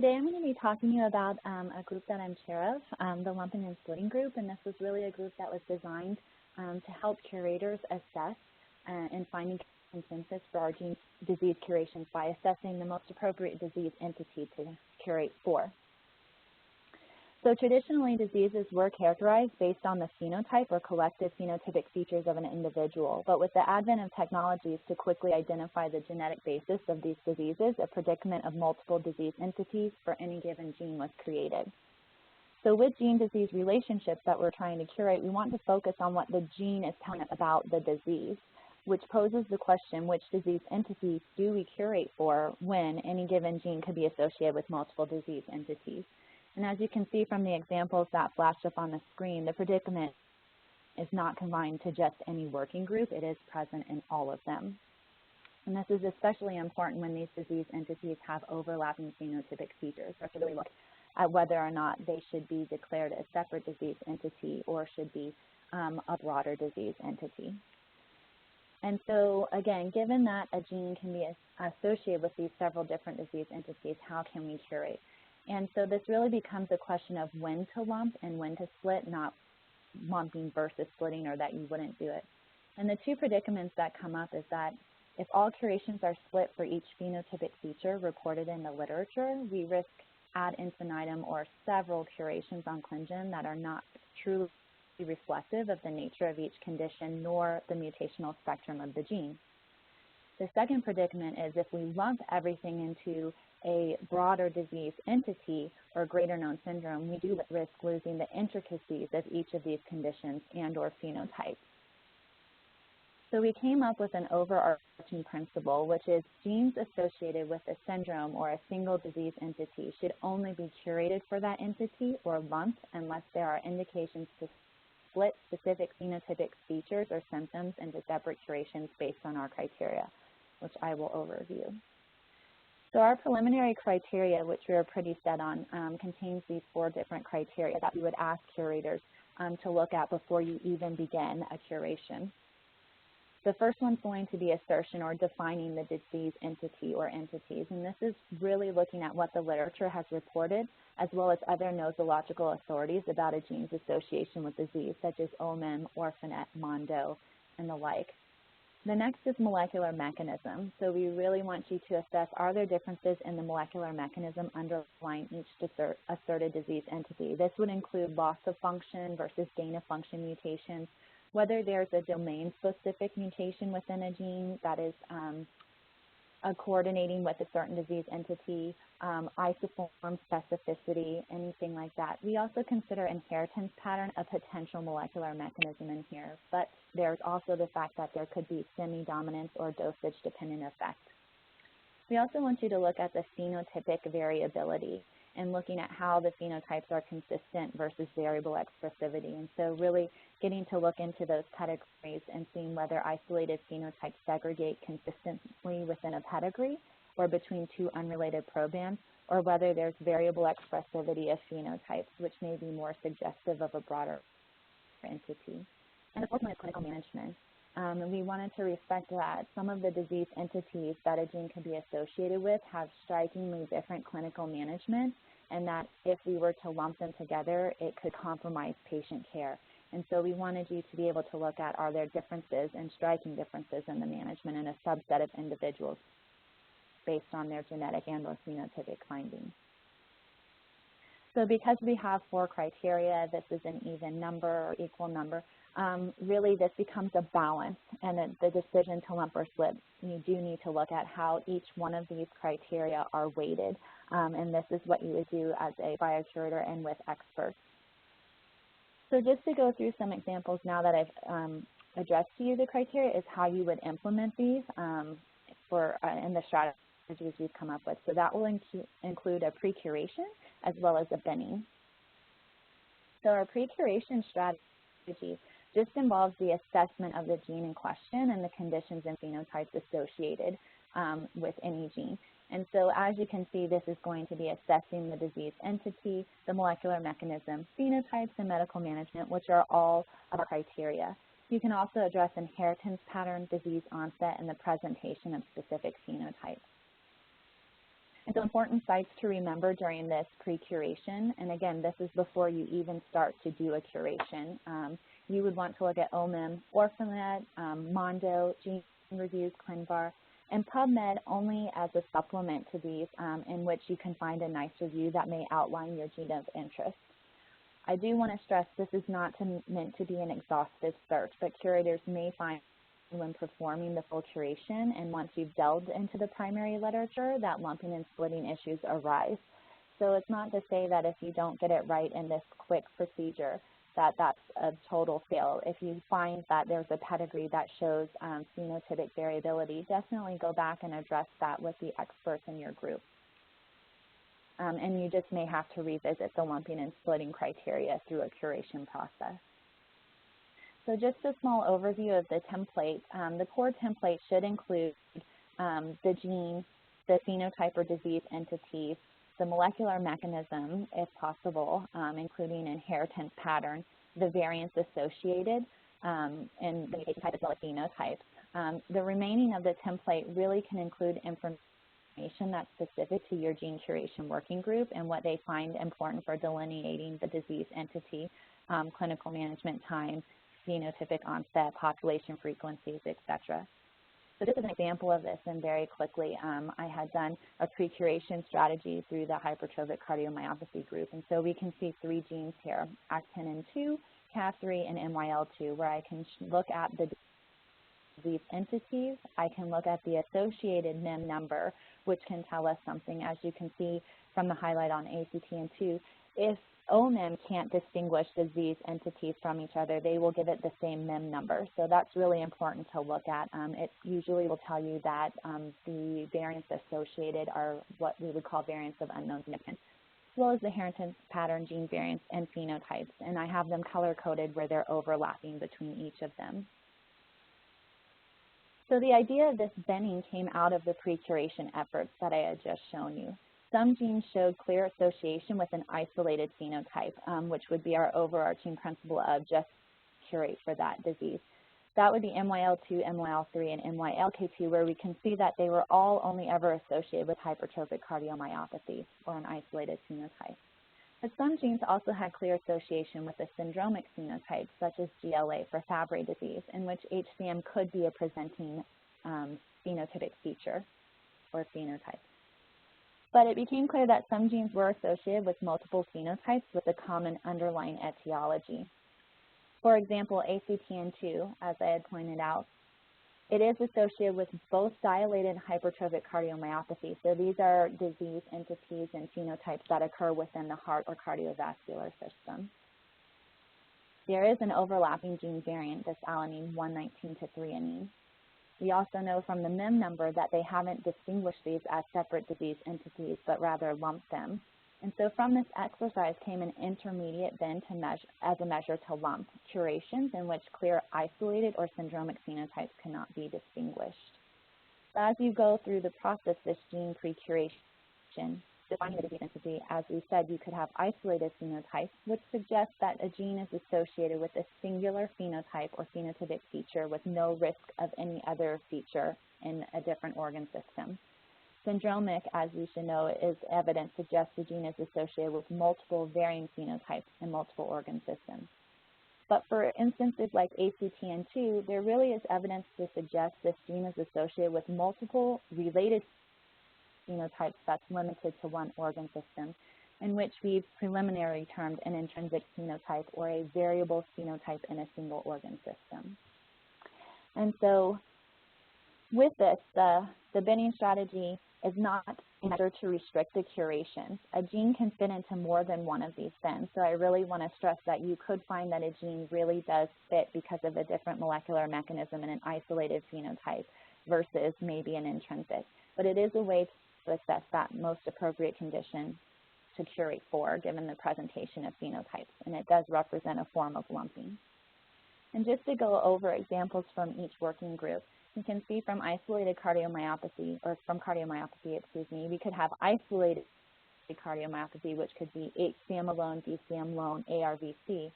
today I'm going to be talking to you about a group that I'm chair of, the Lumping and Splitting group, and this was really a group that was designed to help curators assess and finding consensus for our gene disease curations by assessing the most appropriate disease entity to curate for. So traditionally, diseases were characterized based on the phenotype or collective phenotypic features of an individual. But with the advent of technologies to quickly identify the genetic basis of these diseases, a predicament of multiple disease entities for any given gene was created. So with gene-disease relationships that we're trying to curate, we want to focus on what the gene is telling us about the disease, which poses the question, which disease entities do we curate for when any given gene could be associated with multiple disease entities? And as you can see from the examples that flashed up on the screen, the predicament is not confined to just any working group. It is present in all of them. And this is especially important when these disease entities have overlapping phenotypic features. We have to really look at whether or not they should be declared a separate disease entity or should be a broader disease entity. And so, again, given that a gene can be associated with these several different disease entities, how can we curate? And so this really becomes a question of when to lump and when to split, not lumping versus splitting, or that you wouldn't do it. And the two predicaments that come up is that if all curations are split for each phenotypic feature reported in the literature, we risk ad infinitum or several curations on ClinGen that are not truly reflective of the nature of each condition nor the mutational spectrum of the gene. The second predicament is if we lump everything into a broader disease entity or greater known syndrome, we do risk losing the intricacies of each of these conditions and or phenotypes. So we came up with an overarching principle, which is genes associated with a syndrome or a single disease entity should only be curated for that entity or lumped unless there are indications to split specific phenotypic features or symptoms into separate curations based on our criteria, which I will overview. So our preliminary criteria, which we are pretty set on, contains these 4 different criteria that we would ask curators to look at before you even begin a curation. The first one's going to be assertion, or defining the disease entity or entities. And this is really looking at what the literature has reported, as well as other nosological authorities about a gene's association with disease, such as OMIM, Orphanet, Mondo, and the like. The next is molecular mechanism. So we really want you to assess, are there differences in the molecular mechanism underlying each asserted disease entity? This would include loss of function versus gain of function mutations, whether there's a domain-specific mutation within a gene that is coordinating with a certain disease entity, isoform specificity, anything like that. We also consider inheritance pattern a potential molecular mechanism in here, but there's also the fact that there could be semi-dominance or dosage-dependent effects. We also want you to look at the phenotypic variability and looking at how the phenotypes are consistent versus variable expressivity. And so really getting to look into those pedigrees and seeing whether isolated phenotypes segregate consistently within a pedigree or between 2 unrelated probands, or whether there's variable expressivity of phenotypes, which may be more suggestive of a broader entity. And of course, clinical management. And we wanted to respect that some of the disease entities that a gene can be associated with have strikingly different clinical management, and that if we were to lump them together, it could compromise patient care. And so we wanted you to be able to look at, are there differences and striking differences in the management in a subset of individuals based on their genetic and or phenotypic findings. So because we have 4 criteria, this is an even number or equal number, really this becomes a balance, and the decision to lump or split, you do need to look at how each one of these criteria are weighted, and this is what you would do as a biocurator and with experts. So just to go through some examples now that I've addressed to you the criteria is how you would implement these in the strategies we've come up with. So that will include a pre-curation as well as a binning. So our pre-curation strategy just involves the assessment of the gene in question and the conditions and phenotypes associated with any gene. And so as you can see, this is going to be assessing the disease entity, the molecular mechanism, phenotypes, and medical management, which are all of our criteria. You can also address inheritance pattern, disease onset, and the presentation of specific phenotypes. And so important sites to remember during this pre-curation, and again, this is before you even start to do a curation. You would want to look at OMIM, OrphaMed, Mondo, Gene Reviews, ClinVar, and PubMed only as a supplement to these, in which you can find a nice review that may outline your gene of interest. I do want to stress this is not meant to be an exhaustive search, but curators may find when performing the full curation and once you've delved into the primary literature that lumping and splitting issues arise. So it's not to say that if you don't get it right in this quick procedure that that's a total fail. If you find that there's a pedigree that shows phenotypic variability, definitely go back and address that with the experts in your group. And you just may have to revisit the lumping and splitting criteria through a curation process. So just a small overview of the template. The core template should include the gene, the phenotype or disease entities, the molecular mechanism, if possible, including inheritance pattern, the variants associated, and the type as well as phenotypes. The remaining of the template really can include information that's specific to your gene curation working group and what they find important for delineating the disease entity, clinical management time, phenotypic onset, population frequencies, etc. So this is an example of this, and very quickly, I had done a pre-curation strategy through the hypertrophic cardiomyopathy group, and so we can see 3 genes here, actinin-2, CAV3, and MYL2, where I can look at the disease entities. I can look at the associated MIM number, which can tell us something. As you can see from the highlight on ACTN2, if OMIM can't distinguish disease entities from each other, they will give it the same MIM number. So that's really important to look at. It usually will tell you that the variants associated are what we would call variants of unknown significance, as well as the inheritance pattern, gene variants, and phenotypes. And I have them color-coded where they're overlapping between each of them. So the idea of this binning came out of the pre-curation efforts that I had just shown you. Some genes showed clear association with an isolated phenotype, which would be our overarching principle of just curate for that disease. That would be MYL2, MYL3, and MYLK2, where we can see that they were all only ever associated with hypertrophic cardiomyopathy or an isolated phenotype. But some genes also had clear association with a syndromic phenotype, such as GLA for Fabry disease, in which HCM could be a presenting phenotypic feature or phenotype. But it became clear that some genes were associated with multiple phenotypes with a common underlying etiology. For example, ACTN2, as I had pointed out, it is associated with both dilated and hypertrophic cardiomyopathy. So these are disease entities and phenotypes that occur within the heart or cardiovascular system. There is an overlapping gene variant, this alanine 119 to threonine. We also know from the MIM number that they haven't distinguished these as separate disease entities, but rather lumped them. And so from this exercise came an intermediate bin to measure, as a measure to lump curations in which clear isolated or syndromic phenotypes cannot be distinguished. So as you go through the process, this gene pre-curation, defining the disease entity, as we said, you could have isolated phenotypes, which suggests that a gene is associated with a singular phenotype or phenotypic feature with no risk of any other feature in a different organ system. Syndromic, as we should know, is evidence suggests the gene is associated with multiple varying phenotypes in multiple organ systems. But for instances like ACTN2, there really is evidence to suggest this gene is associated with multiple related phenotypes that's limited to one organ system, in which we've preliminarily termed an intrinsic phenotype or a variable phenotype in a single organ system. And so with this, the binning strategy is not a measure to restrict the curation. A gene can fit into more than one of these bins. So I really want to stress that you could find that a gene really does fit because of a different molecular mechanism in an isolated phenotype versus maybe an intrinsic. But it is a way to assess that most appropriate condition to curate for, given the presentation of phenotypes, and it does represent a form of lumping. And just to go over examples from each working group, you can see from isolated cardiomyopathy, or from cardiomyopathy, we could have isolated cardiomyopathy, which could be HCM alone, DCM alone, ARVC.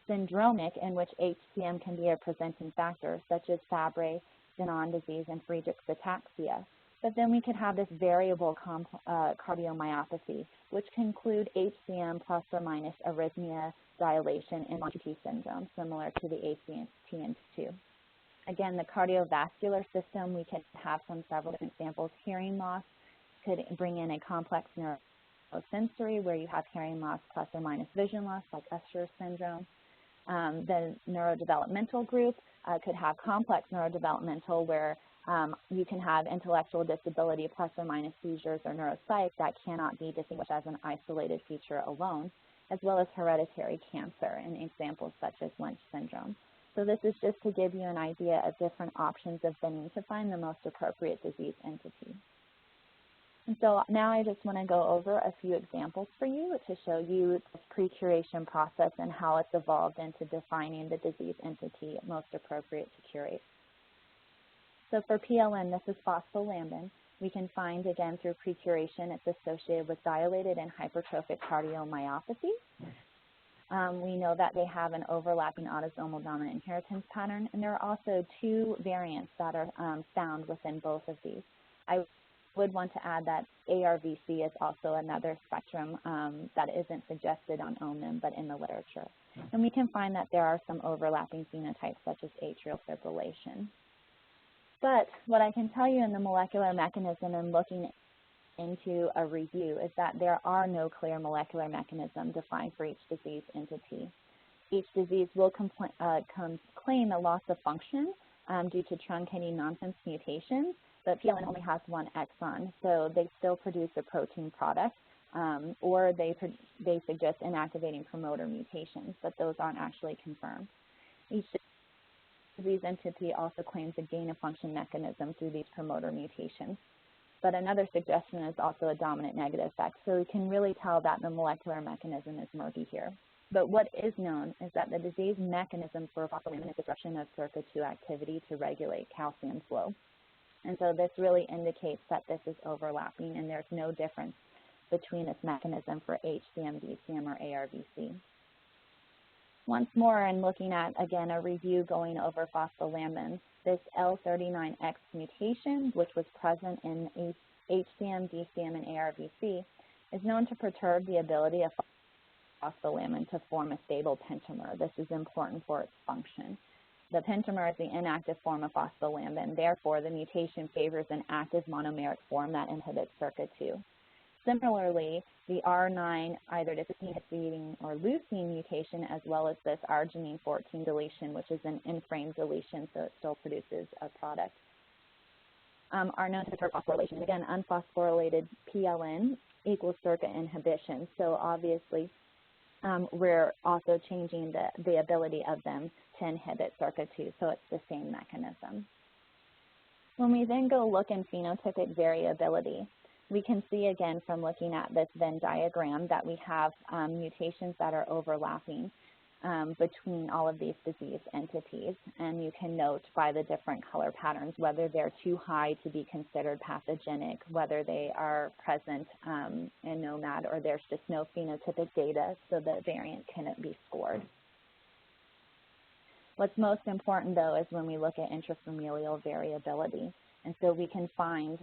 Syndromic, in which HCM can be a presenting factor, such as Fabry, Danon disease, and Friedreich's ataxia. But then we could have this variable cardiomyopathy, which can include HCM plus or minus arrhythmia, dilation, and QT syndrome, similar to the ACTN2. Again, the cardiovascular system, we could have from several different examples. Hearing loss could bring in a complex neurosensory where you have hearing loss plus or minus vision loss, like Usher syndrome. The neurodevelopmental group could have complex neurodevelopmental where you can have intellectual disability plus or minus seizures or neuropsych that cannot be distinguished as an isolated feature alone, as well as hereditary cancer and examples such as Lynch syndrome. So this is just to give you an idea of different options of binning to find the most appropriate disease entity. And so now I just want to go over a few examples for you to show you this pre-curation process and how it's evolved into defining the disease entity most appropriate to curate. So for PLN, this is phospholambin. We can find, again, through pre-curation, it's associated with dilated and hypertrophic cardiomyopathy. We know that they have an overlapping autosomal dominant inheritance pattern, and there are also two variants that are found within both of these. I would want to add that ARVC is also another spectrum that isn't suggested on OMIM, but in the literature. And we can find that there are some overlapping phenotypes, such as atrial fibrillation. But what I can tell you in the molecular mechanism and looking into a review is that there are no clear molecular mechanism defined for each disease entity. Each disease will claim a loss of function due to truncating nonsense mutations, but PLN only has one exon, so they still produce a protein product, or they suggest inactivating promoter mutations, but those aren't actually confirmed. Each disease entity also claims a gain-of-function mechanism through these promoter mutations. But another suggestion is also a dominant negative effect, so we can really tell that the molecular mechanism is murky here. But what is known is that the disease mechanism for phospholambin is disruption of SERCA2 activity to regulate calcium flow. And so this really indicates that this is overlapping and there's no difference between this mechanism for HCM, DCM, or ARVC. Once more, in looking at, again, a review going over phospholambin, this L39X mutation, which was present in HCM, DCM, and ARVC, is known to perturb the ability of phospholambin to form a stable pentamer. This is important for its function. The pentamer is the inactive form of phospholambin. Therefore, the mutation favors an active monomeric form that inhibits SERCA2. Similarly, the R9 either histidine or leucine mutation, as well as this arginine 14 deletion, which is an in-frame deletion, so it still produces a product, are known to perturb phosphorylation. Again, unphosphorylated PLN equals SERCA inhibition. So obviously, we're also changing the ability of them to inhibit SERCA2, so it's the same mechanism. When we then go look in phenotypic variability, we can see again from looking at this Venn diagram that we have mutations that are overlapping between all of these disease entities. And you can note by the different color patterns whether they're too high to be considered pathogenic, whether they are present in NOMAD, or there's just no phenotypic data, so the variant cannot be scored. What's most important, though, is when we look at intrafamilial variability. And so we can find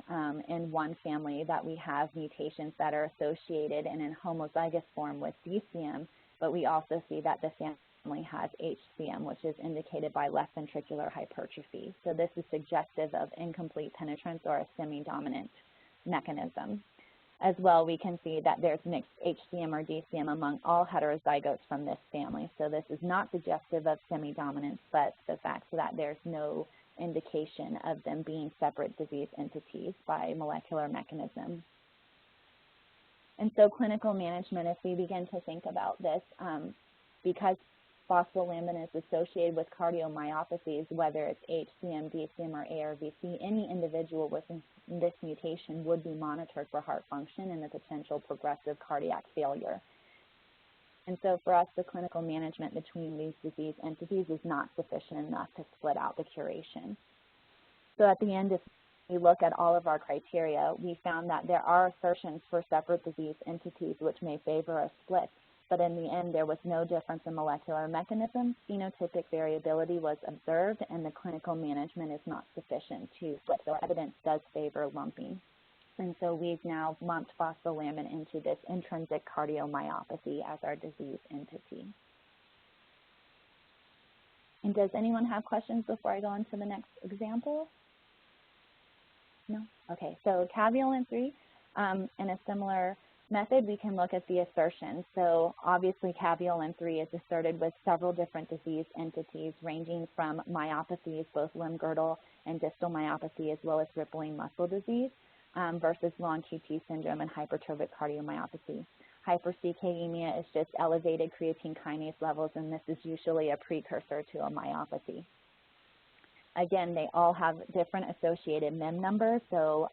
in one family that we have mutations that are associated in a homozygous form with DCM, but we also see that the family has HCM, which is indicated by left ventricular hypertrophy. So this is suggestive of incomplete penetrance or a semi-dominant mechanism. As well, we can see that there's mixed HCM or DCM among all heterozygotes from this family. So this is not suggestive of semi-dominance, but the fact that there's no indication of them being separate disease entities by molecular mechanism. And so clinical management, if we begin to think about this, because phospholambin is associated with cardiomyopathies, whether it's HCM, DCM, or ARVC, any individual with this mutation would be monitored for heart function and the potential progressive cardiac failure. And so for us, the clinical management between these disease entities is not sufficient enough to split out the curation. So at the end, if we look at all of our criteria, we found that there are assertions for separate disease entities which may favor a split. but in the end there was no difference in molecular mechanism. Phenotypic variability was observed, and the clinical management is not sufficient to split. So evidence does favor lumping. And so we've now lumped phospholamban into this intrinsic cardiomyopathy as our disease entity. And does anyone have questions before I go on to the next example? No? Okay, so caveolin 3, in a similar method, we can look at the assertion. So obviously caveolin 3 is asserted with several different disease entities ranging from myopathies, both limb-girdle and distal myopathy, as well as rippling muscle disease, versus long QT syndrome and hypertrophic cardiomyopathy. Hyper-CKemia is just elevated creatine kinase levels, and this is usually a precursor to a myopathy. Again, they all have different associated MIM numbers, so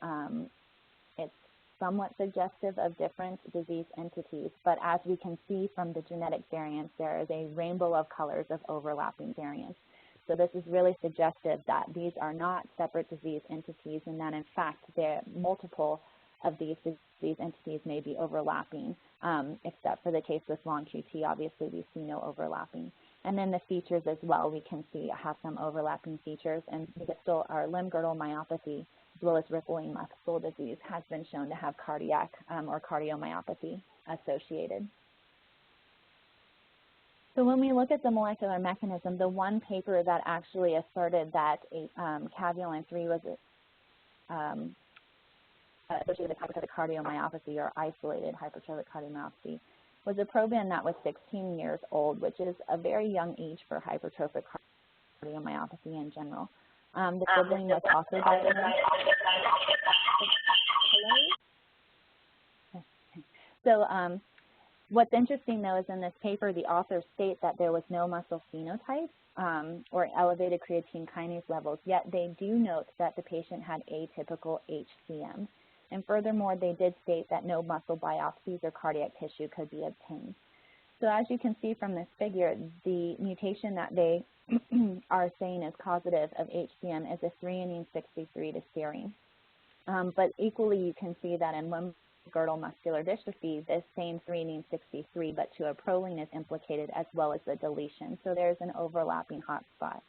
it's somewhat suggestive of different disease entities. But as we can see from the genetic variants, there is a rainbow of colors of overlapping variants. So this is really suggestive that these are not separate disease entities, and that in fact, multiple of these disease entities may be overlapping, except for the case with long QT. Obviously, we see no overlapping. And then the features as well, we can see have some overlapping features, and distal or limb-girdle myopathy, as well as rippling muscle disease, has been shown to have cardiac or cardiomyopathy associated. So when we look at the molecular mechanism, the one paper that actually asserted that caveolin 3 was associated with hypertrophic cardiomyopathy or isolated hypertrophic cardiomyopathy was a proband that was 16 years old, which is a very young age for hypertrophic cardiomyopathy in general. The sibling was also diagnosed. So what's interesting, though, is in this paper, the authors state that there was no muscle phenotype or elevated creatine kinase levels, yet they do note that the patient had atypical HCM. And furthermore, they did state that no muscle biopsies or cardiac tissue could be obtained. So as you can see from this figure, the mutation that they are saying is causative of HCM is a threonine 63 to serine. But equally, you can see that in limb-girdle muscular dystrophy, this same threonine 63, but to a proline is implicated, as well as the deletion. So there's an overlapping hotspot.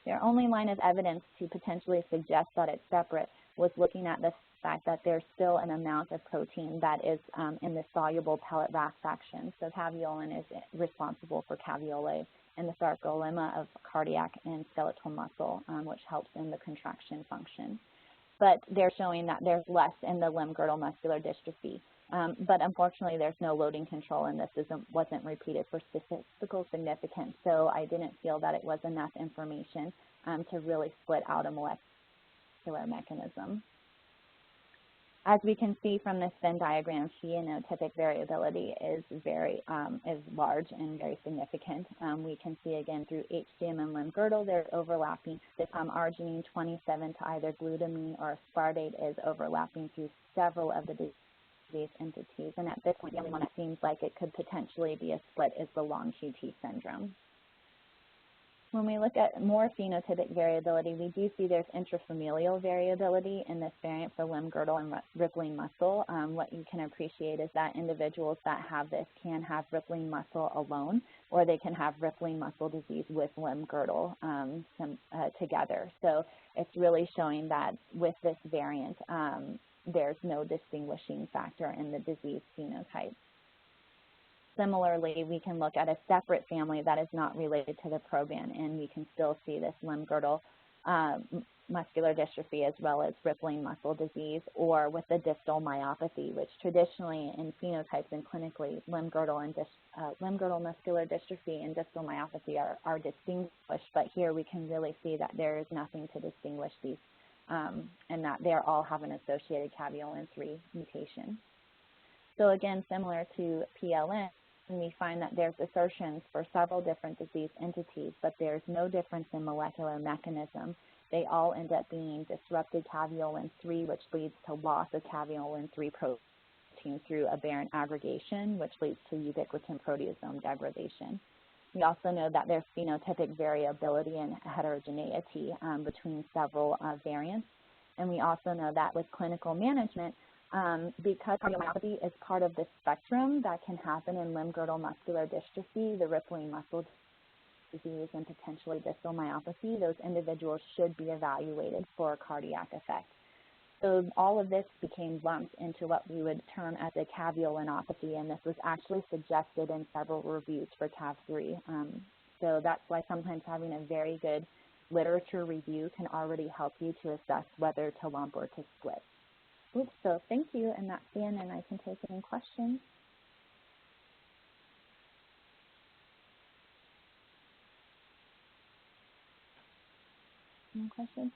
Their only line of evidence to potentially suggest that it's separate was looking at the fact that there's still an amount of protein that is in the soluble pellet RAS fraction. So caveolin is responsible for caveolae and the sarcolemma of cardiac and skeletal muscle, which helps in the contraction function. But they're showing that there's less in the limb-girdle muscular dystrophy. But unfortunately, there's no loading control, and this wasn't repeated for statistical significance. So I didn't feel that it was enough information to really split out a molecular mechanism. As we can see from this Venn diagram, phenotypic variability is large and very significant. We can see again through HCM and limb-girdle, there's overlapping. The arginine 27 to either glutamine or aspartate is overlapping through several of the disease entities. And at this point, the only one that seems like it could potentially be a split is the long QT syndrome. When we look at more phenotypic variability, we do see there's intrafamilial variability in this variant for limb-girdle and rippling muscle. What you can appreciate is that individuals that have this can have rippling muscle alone, or they can have rippling muscle disease with limb-girdle together. So it's really showing that with this variant, there's no distinguishing factor in the disease phenotype. Similarly, we can look at a separate family that is not related to the proband, and we can still see this limb-girdle muscular dystrophy as well as rippling muscle disease, or with the distal myopathy, which traditionally in phenotypes and clinically, limb-girdle muscular dystrophy and distal myopathy are distinguished, but here we can really see that there is nothing to distinguish these, and that they all have an associated caveolin 3 mutation. So again, similar to PLN, we find that there's assertions for several different disease entities, but there's no difference in molecular mechanism. They all end up being disrupted caveolin 3, which leads to loss of caveolin 3 protein through aberrant aggregation, which leads to ubiquitin proteasome degradation. We also know that there's phenotypic variability and heterogeneity between several variants. And we also know that with clinical management, Because cardiomyopathy is part of the spectrum that can happen in limb-girdle muscular dystrophy, the rippling muscle disease, and potentially distal myopathy, those individuals should be evaluated for cardiac effect. So all of this became lumped into what we would term as a cavulonopathy, and this was actually suggested in several reviews for CAV3. So that's why sometimes having a very good literature review can already help you to assess whether to lump or to split. Oops, so thank you, and that's the end, and I can take any questions. Any questions?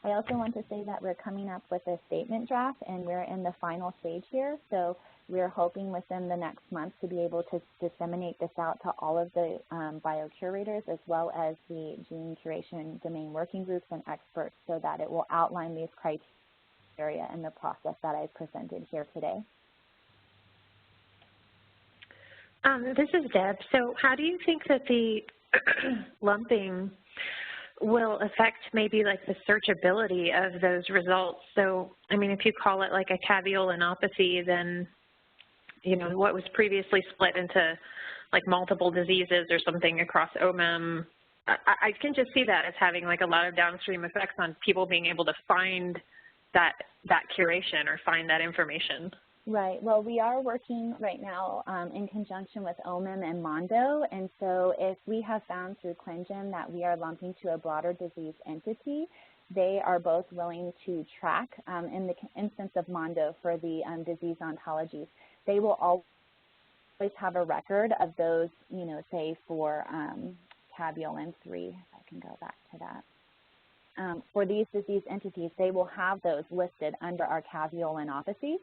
I also want to say that we're coming up with a statement draft, and we're in the final stage here. So we're hoping within the next month to be able to disseminate this out to all of the biocurators, as well as the gene curation domain working groups and experts, so that it will outline these criteria in the process that I presented here today. This is Deb. So how do you think that the lumping will affect maybe like the searchability of those results? So, I mean, if you call it like a cavulonopathy, then, you know, what was previously split into like multiple diseases or something across OMEM, I can just see that as having like a lot of downstream effects on people being able to find that curation or find that information. Right. Well, we are working right now in conjunction with OMEM and Mondo, and so if we have found through ClinGen that we are lumping to a broader disease entity, they are both willing to track, in the instance of Mondo for the disease ontologies, they will always have a record of those, you know, say for Cabulin 3, if I can go back to that. For these disease entities, they will have those listed under our cavulonopathy.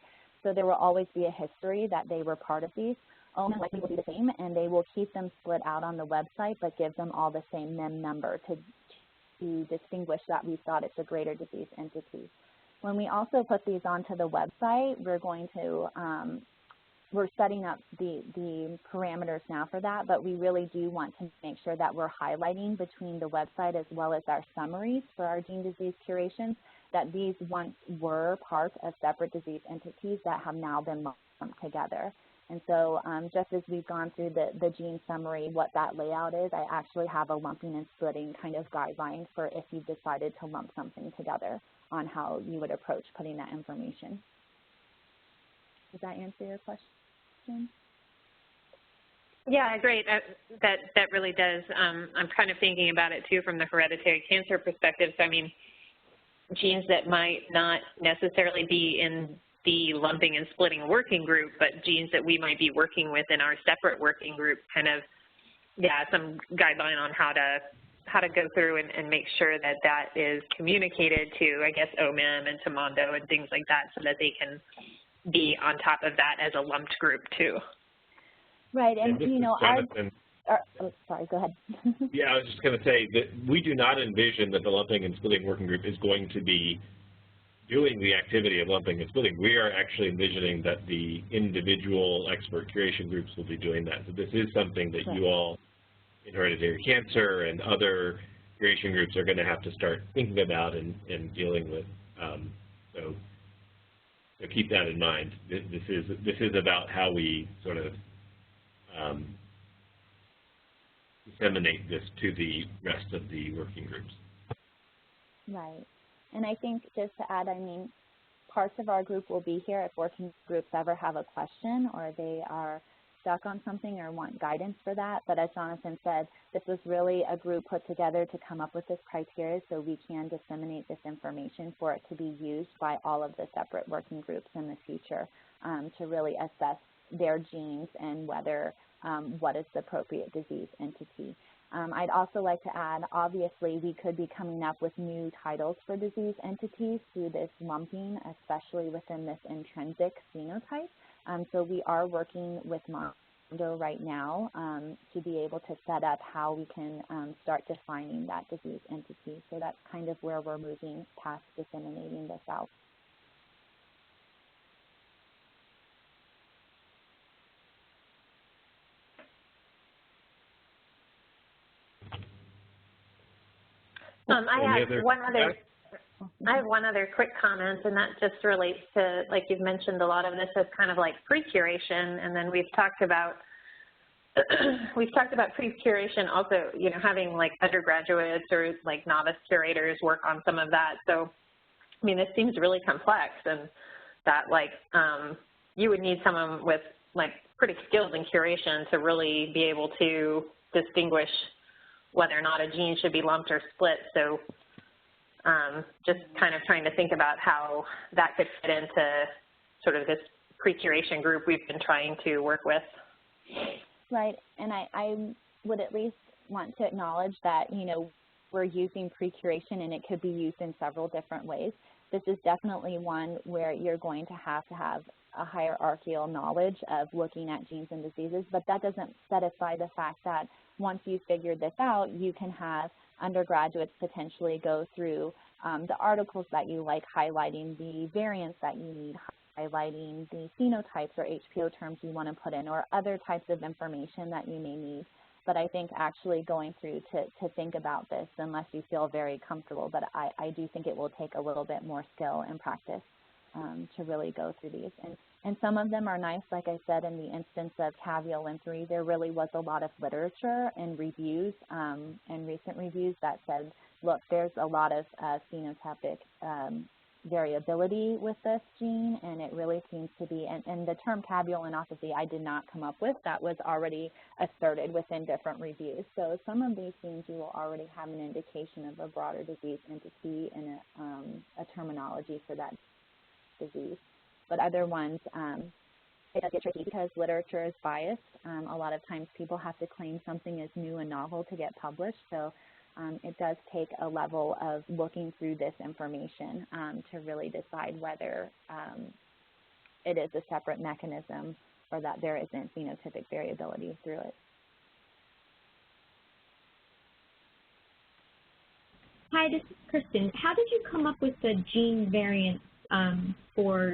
So there will always be a history that they were part of these. OMEM likely will be the same, and they will keep them split out on the website, but give them all the same NIM number to distinguish that we thought it's a greater disease entity. When we also put these onto the website, we're going to, we're setting up the parameters now for that, but we really do want to make sure that we're highlighting between the website as well as our summaries for our gene disease curations that these once were part of separate disease entities that have now been lumped together. And so just as we've gone through the gene summary, what that layout is, I actually have a lumping and splitting kind of guideline for if you've decided to lump something together on how you would approach putting that information. Does that answer your question? Yeah, great. That really does. I'm kind of thinking about it too from the hereditary cancer perspective. So I mean, genes that might not necessarily be in the lumping and splitting working group, but genes that we might be working with in our separate working group, kind of, yeah, some guideline on how to go through and make sure that that is communicated to, I guess, OMEM and to Mondo and things like that, so that they can be on top of that as a lumped group too. Right, and you know, oh, sorry, go ahead. Yeah, I was just going to say that we do not envision that the lumping and splitting working group is going to be doing the activity of lumping and splitting. We are actually envisioning that the individual expert curation groups will be doing that. So this is something that you all in hereditary cancer and other curation groups are going to have to start thinking about and dealing with. So keep that in mind. This is about how we sort of disseminate this to the rest of the working groups. Right. And I think just to add, I mean, parts of our group will be here if working groups ever have a question or they are stuck on something or want guidance for that. But as Jonathan said, this was really a group put together to come up with this criteria so we can disseminate this information for it to be used by all of the separate working groups in the future to really assess their genes and whether what is the appropriate disease entity. I'd also like to add, obviously, we could be coming up with new titles for disease entities through this lumping, especially within this intrinsic phenotype. So we are working with Mondo right now to be able to set up how we can start defining that disease entity. So that's kind of where we're moving past disseminating this out. I have one other. I have one other quick comment, and that just relates to, like you've mentioned, a lot of this is kind of like pre-curation, and then we've talked about pre-curation also, you know, having like undergraduates or like novice curators work on some of that. So, I mean, this seems really complex, and that like you would need someone with like pretty skilled in curation to really be able to distinguish whether or not a gene should be lumped or split. So just kind of trying to think about how that could fit into sort of this pre-curation group we've been trying to work with. Right, and I would at least want to acknowledge that, you know, we're using pre-curation and it could be used in several different ways. This is definitely one where you're going to have a hierarchical knowledge of looking at genes and diseases, but that doesn't set aside the fact that once you've figured this out, you can have undergraduates potentially go through the articles that you like, highlighting the variants that you need, highlighting the phenotypes or HPO terms you want to put in, or other types of information that you may need. But I think actually going through to think about this, unless you feel very comfortable, but I do think it will take a little bit more skill and practice to really go through these. And some of them are nice, like I said, in the instance of caveol and 3, there really was a lot of literature and reviews and recent reviews that said, look, there's a lot of phenotypic variability with this gene, and it really seems to be, and the term caveolopathy I did not come up with, that was already asserted within different reviews. So some of these genes you will already have an indication of a broader disease entity and a terminology for that disease. But other ones, it does get tricky because literature is biased. A lot of times people have to claim something is new and novel to get published. So it does take a level of looking through this information to really decide whether it is a separate mechanism or that there isn't phenotypic variability through it. Hi, this is Kristen. How did you come up with the gene variants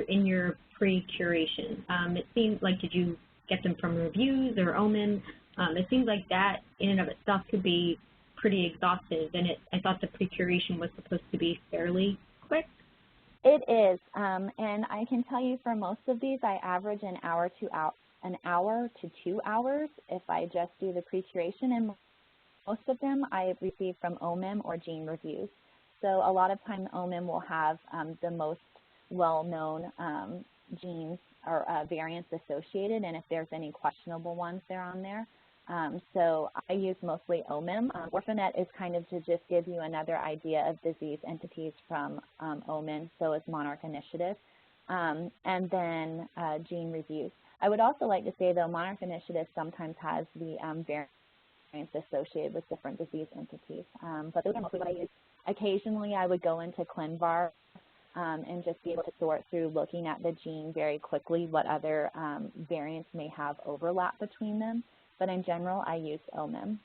in your pre-curation? It seems like, did you get them from reviews or OMIM? It seems like that in and of itself could be pretty exhaustive, and I thought the pre-curation was supposed to be fairly quick. It is, and I can tell you for most of these, I average an hour to 2 hours if I just do the pre-curation, and most of them I receive from OMIM or gene reviews. So a lot of times OMIM will have the most well-known genes or variants associated, and if there's any questionable ones, they're on there. So I use mostly OMIM. OrphaNet is kind of to just give you another idea of disease entities from OMIM, so is Monarch Initiative, and then gene reviews. I would also like to say, though, Monarch Initiative sometimes has the variants associated with different disease entities, but those are mostly what I use. Occasionally, I would go into ClinVar and just be able to sort through looking at the gene very quickly, what other variants may have overlap between them. But in general, I use OMIM.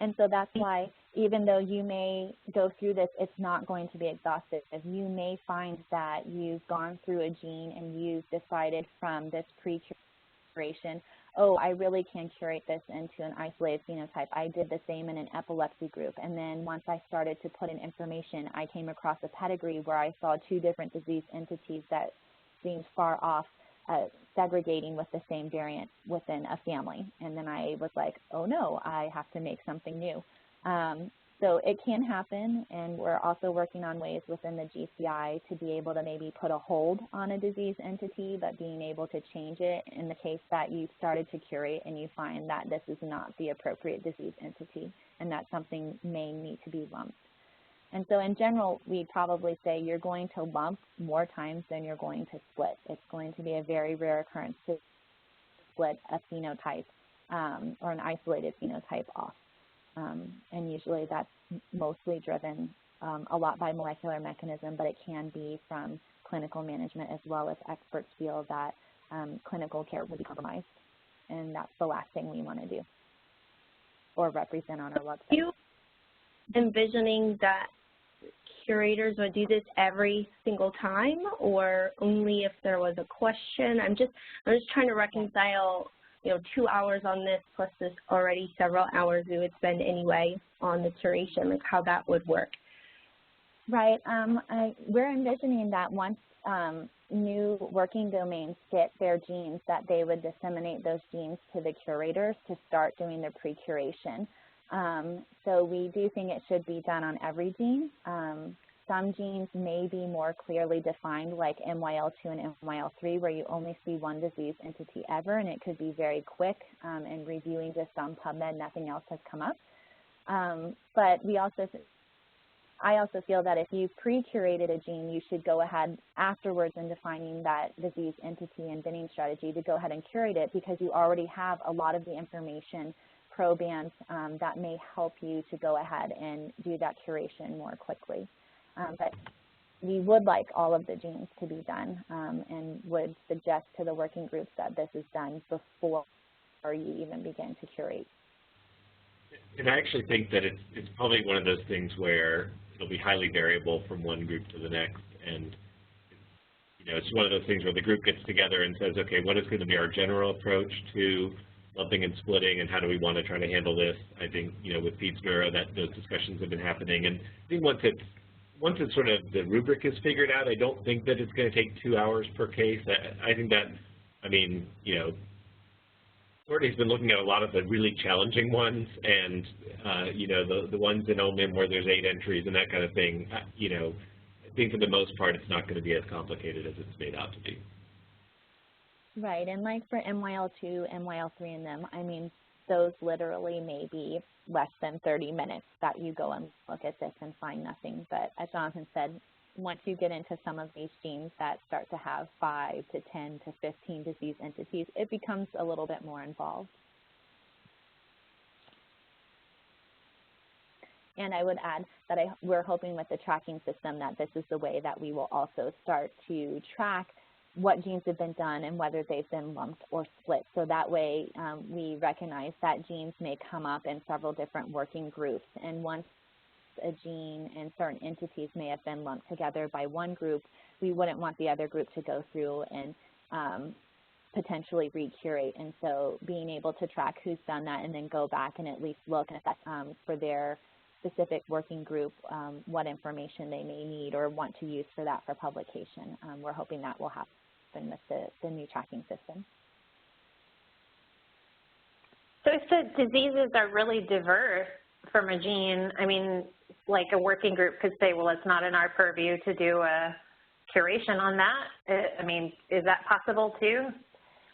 And so that's why, even though you may go through this, it's not going to be exhaustive. You may find that you've gone through a gene and you've decided from this pre-curation, oh, I really can curate this into an isolated phenotype. I did the same in an epilepsy group. And then once I started to put in information, I came across a pedigree where I saw 2 different disease entities that seemed far off, segregating with the same variant within a family. And then I was like, oh no, I have to make something new. So it can happen, and we're also working on ways within the GCI to be able to maybe put a hold on a disease entity, but being able to change it in the case that you've started to curate and you find that this is not the appropriate disease entity and that something may need to be lumped. And so in general, we probably say you're going to lump more times than you're going to split. It's going to be a very rare occurrence to split a phenotype or an isolated phenotype off. And usually that's mostly driven a lot by molecular mechanism, but it can be from clinical management as well as experts feel that clinical care will be compromised. And that's the last thing we want to do or represent on our website. Are you envisioning that curators would do this every single time, or only if there was a question? I'm just trying to reconcile 2 hours on this plus this already several hours we would spend anyway on the curation, like how that would work. Right. We're envisioning that once new working domains get their genes, that they would disseminate those genes to the curators to start doing the pre-curation. So we do think it should be done on every gene. Some genes may be more clearly defined, like MYL2 and MYL3, where you only see one disease entity ever, and it could be very quick, and reviewing just on PubMed, nothing else has come up. But I also feel that if you've pre-curated a gene, you should go ahead afterwards in defining that disease entity and binning strategy to go ahead and curate it, because you already have a lot of the information probands that may help you to go ahead and do that curation more quickly. But we would like all of the genes to be done, and would suggest to the working groups that this is done before you even begin to curate. And I actually think that it's probably one of those things where it'll be highly variable from one group to the next, and it's one of those things where the group gets together and says, okay, what is going to be our general approach to lumping and splitting, and how do we want to try to handle this? I think with Pete's Neuro, that those discussions have been happening, and I think once it's sort of the rubric is figured out, I don't think that it's going to take 2 hours per case. I think that, Courtney's been looking at a lot of the really challenging ones, and the ones in OMIM where there's 8 entries and that kind of thing. I think for the most part it's not going to be as complicated as it's made out to be. Right, and like for MYL2, MYL3 and them, those literally may be less than 30 minutes that you go and look at this and find nothing. But as Jonathan said, once you get into some of these genes that start to have 5 to 10 to 15 disease entities, it becomes a little bit more involved. And I would add that we're hoping with the tracking system that this is the way that we will also start to track what genes have been done and whether they've been lumped or split. So that way we recognize that genes may come up in several different working groups. And once a gene and certain entities may have been lumped together by one group, we wouldn't want the other group to go through and potentially recurate. And so being able to track who's done that and then go back and at least look at that for their specific working group, what information they may need or want to use for that for publication. We're hoping that will happen with the new tracking system. So if the diseases are really diverse from a gene, like a working group could say, well, it's not in our purview to do a curation on that. Is that possible too?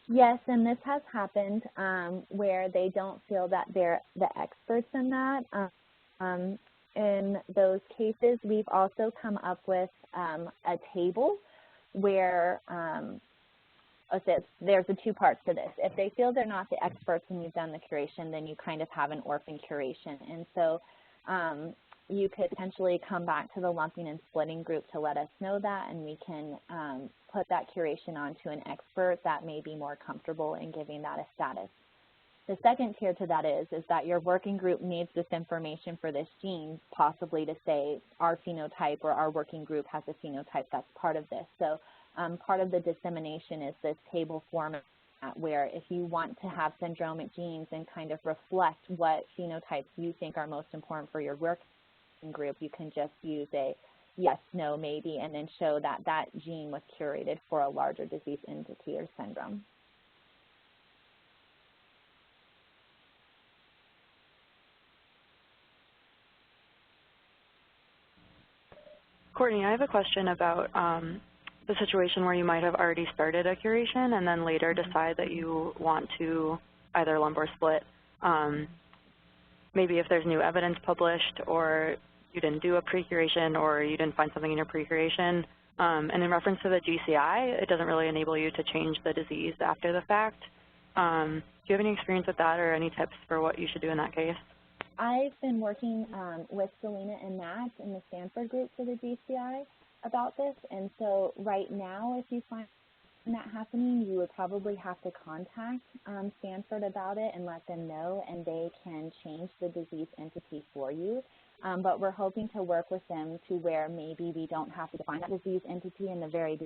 Yes, and this has happened where they don't feel that they're the experts in that. In those cases, we've also come up with a table where there's 2 parts to this. If they feel they're not the experts and you've done the curation, then you kind of have an orphan curation. And so you could potentially come back to the lumping and splitting group to let us know that, and we can put that curation onto an expert that may be more comfortable in giving that a status. The second tier to that is that your working group needs this information for this gene, possibly to say our phenotype or our working group has a phenotype that's part of this. So part of the dissemination is this table format where if you want to have syndromic genes and kind of reflect what phenotypes you think are most important for your working group, you can just use a yes, no, maybe, and then show that that gene was curated for a larger disease entity or syndrome. Courtney, I have a question about the situation where you might have already started a curation and then later decide that you want to either lump or split. Maybe if there's new evidence published, or you didn't do a pre-curation, or you didn't find something in your pre-curation. And in reference to the GCI, it doesn't really enable you to change the disease after the fact. Do you have any experience with that or any tips for what you should do in that case? I've been working with Selena and Matt in the Stanford group for the GCI about this, and so right now, if you find that happening, you would probably have to contact Stanford about it and let them know, and they can change the disease entity for you. But we're hoping to work with them to where maybe we don't have to define that disease entity in the very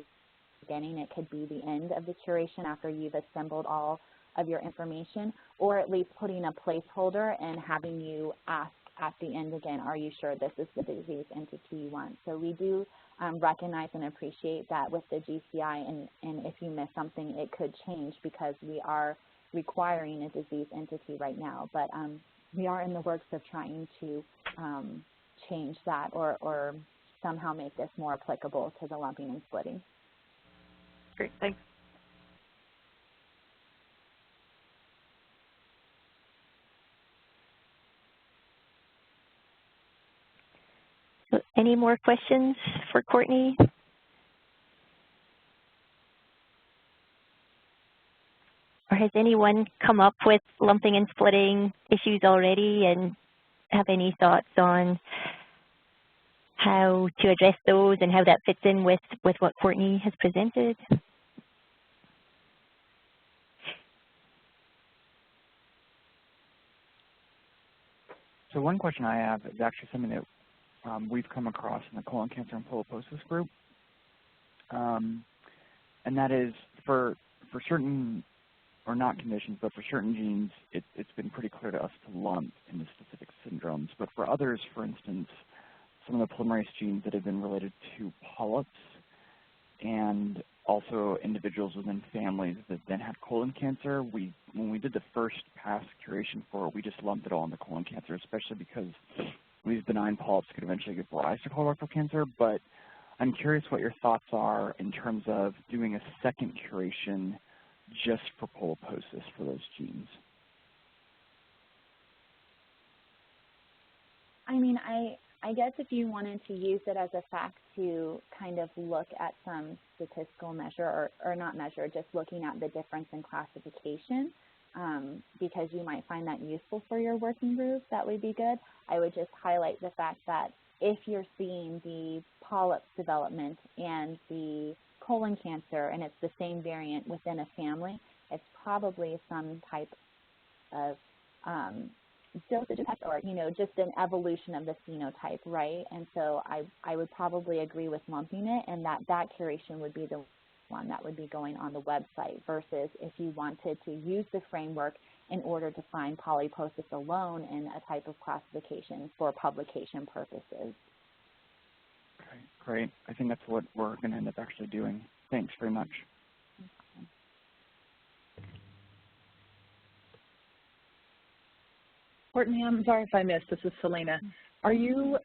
beginning. It could be the end of the curation after you've assembled all of your information, or at least putting a placeholder and having you ask at the end again, are you sure this is the disease entity you want? So we do recognize and appreciate that with the GCI, and if you miss something, it could change because we are requiring a disease entity right now. But we are in the works of trying to change that or somehow make this more applicable to the lumping and splitting. Great, thanks. So any more questions for Courtney? Or has anyone come up with lumping and splitting issues already and have any thoughts on how to address those and how that fits in with what Courtney has presented? So one question I have is actually something that we've come across in the colon cancer and polyposis group, and that is for certain, or not conditions, but for certain genes, it's been pretty clear to us to lump into specific syndromes. But for others, for instance, some of the polymerase genes that have been related to polyps and also individuals within families that then had colon cancer, when we did the first pass curation for it, we just lumped it all into colon cancer, especially because these benign polyps could eventually give rise to colorectal cancer. But I'm curious what your thoughts are in terms of doing a second curation just for polyposis for those genes. I mean, I guess if you wanted to use it as a fact to kind of look at some statistical measure, or not measure, just looking at the difference in classification, because you might find that useful for your working group, that would be good. I would just highlight the fact that if you're seeing the polyps development and the colon cancer, and it's the same variant within a family, it's probably some type of dosage effect, or just an evolution of the phenotype, right? And so I would probably agree with lumping it, and that curation would be the one that would be going on the website, versus if you wanted to use the framework in order to find polyposis alone in a type of classification for publication purposes. Okay, great. I think that's what we're going to end up actually doing. Thanks very much. Courtney, I'm sorry if I missed. This is Selena. Are you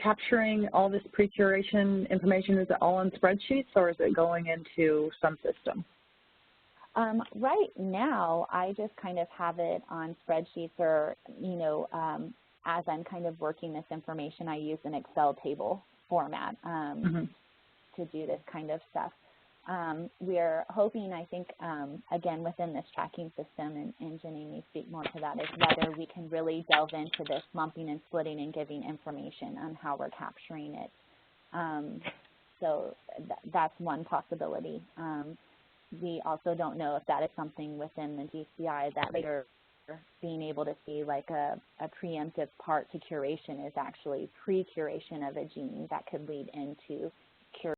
capturing all this pre-curation information? Is it all on spreadsheets, or is it going into some system? Right now, I just kind of have it on spreadsheets, or, as I'm kind of working this information, I use an Excel table format to do this kind of stuff. We're hoping, I think, again, within this tracking system, and Jenny may speak more to that, is whether we can really delve into this lumping and splitting and giving information on how we're capturing it. So that's one possibility. We also don't know if that is something within the GCI that later being able to see like a preemptive part to curation is actually pre-curation of a gene that could lead into